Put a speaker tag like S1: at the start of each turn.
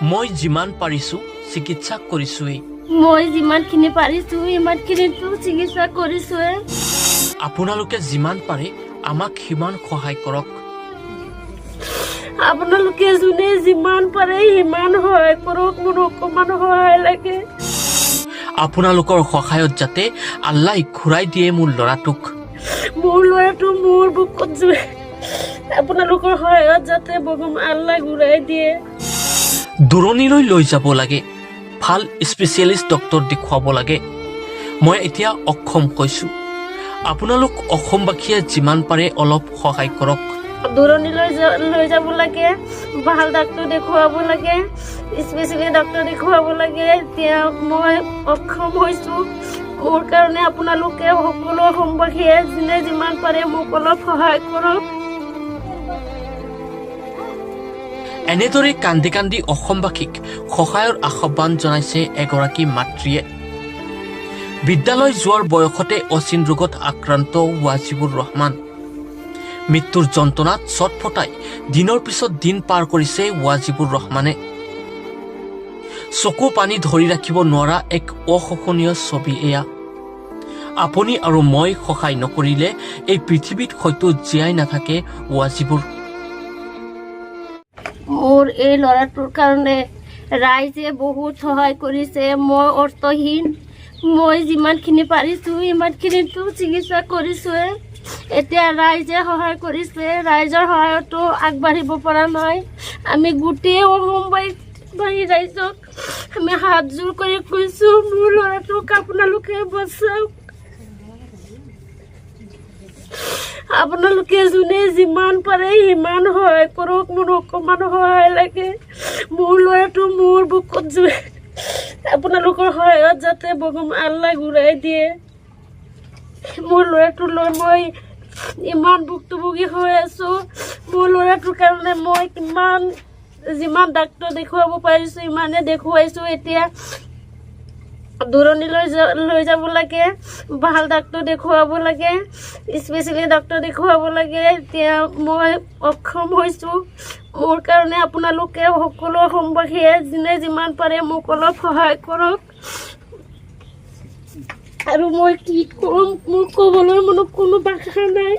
S1: মই যিমান পাৰিছো চিকিৎসা কৰিছোৱেই।
S2: মই যিমানখিনি পাৰিছো ইমানখিনিতো চিকিৎসা কৰিছোৱে।
S1: আপোনালোকে যিমান পাৰে আমাক সিমান সহায় কৰক।
S2: আপোনালোকে যোনে যিমান পাৰে সিমান সহায় কৰক, মোৰ অকমান সহায় লাগে।
S1: আপোনালোকৰ সহায়ত যাতে আল্লাই ঘূৰাই দিয়ে মোৰ ল'ৰাটোক।
S2: মোৰ ল'ৰাটো মোৰ বুকুত জুৱে, আপোনালোকৰ সহায়ত যাতে ভগৱান আল্লাই ঘূৰাই দিয়ে।
S1: দূৰণিলৈ লৈ যাব লাগে, ভাল স্পেচিয়েলিষ্ট ডক্তৰ দেখুৱাব লাগে। মই এতিয়া অক্ষম হৈছো, আপোনালোক অসমবাসীয়ে যিমান পাৰে অলপ সহায় কৰক।
S2: দূৰণিলৈ লৈ যাব লাগে, ভাল ডাক্তৰ দেখুৱাব লাগে, স্পেচিয়েলি ডাক্তৰ দেখুৱাব লাগে। এতিয়া মই অক্ষম হৈছো, মোৰ কাৰণে আপোনালোকে সকলো অসমবাসীয়ে যোনে যিমান পাৰে মোক অলপ সহায় কৰক।
S1: এনেদৰে কান্দি কান্দি অসমবাসীক সহায়ৰ আহ্বান জনাইছে এগৰাকী মাতৃয়ে। বিদ্যালয় যোৱাৰ বয়সতে অচিন ৰোগত আক্ৰান্ত ৱাজিবুৰ ৰহমান। মৃত্যুৰ যন্ত্ৰণাত ছটফটাই দিনৰ পিছত দিন পাৰ কৰিছে ৱাজিবুৰ ৰহমানে। চকু পানী ধৰি ৰাখিব নোৱাৰা এক অশোচনীয় ছবি এয়া। আপুনি আৰু মই সহায় নকৰিলে এই পৃথিৱীত হয়তো জীয়াই নাথাকে ৱাজিবুৰ।
S2: মোৰ এই ল'ৰাটোৰ কাৰণে ৰাইজে বহুত সহায় কৰিছে। মই অৰ্থহীন, মই যিমানখিনি পাৰিছো ইমানখিনিতো চিকিৎসা কৰিছোৱে। এতিয়া ৰাইজে সহায় কৰিছে, ৰাইজৰ সহায়তো আগবাঢ়িব পৰা নাই। আমি গোটেই অসমবাসী ৰাইজক আমি হাত জোৰ কৰি কৈছো, মোৰ ল'ৰাটোক আপোনালোকে বচাওক। আপোনালোকে যোনে যিমান পাৰে সিমান সহায় কৰক, মোৰ অকমান সহায় লাগে। মোৰ ল'ৰাটো মোৰ বুকুত জুৱে, আপোনালোকৰ সহায়ত যাতে ভগৱান আল্লাই ঘূৰাই দিয়ে। মোৰ ল'ৰাটো লৈ মই ইমান ভুক্তভোগী হৈ আছো। মোৰ ল'ৰাটোৰ কাৰণে মই যিমান ডাক্তৰ দেখুৱাব পাৰিছো ইমানে দেখুৱাইছো। এতিয়া দূৰণিলৈ লৈ যাব লাগে, ভাল ডাক্তৰ দেখুৱাব লাগে, স্পেচিয়েলি ডাক্তৰ দেখুৱাব লাগে। এতিয়া মই অক্ষম হৈছো, মোৰ কাৰণে আপোনালোকে সকলো অসমবাসীয়ে যোনে যিমান পাৰে মোক অলপ সহায় কৰক। আৰু মই কি কম, মোক ক'বলৈ মনত কোনো ভাষা নাই।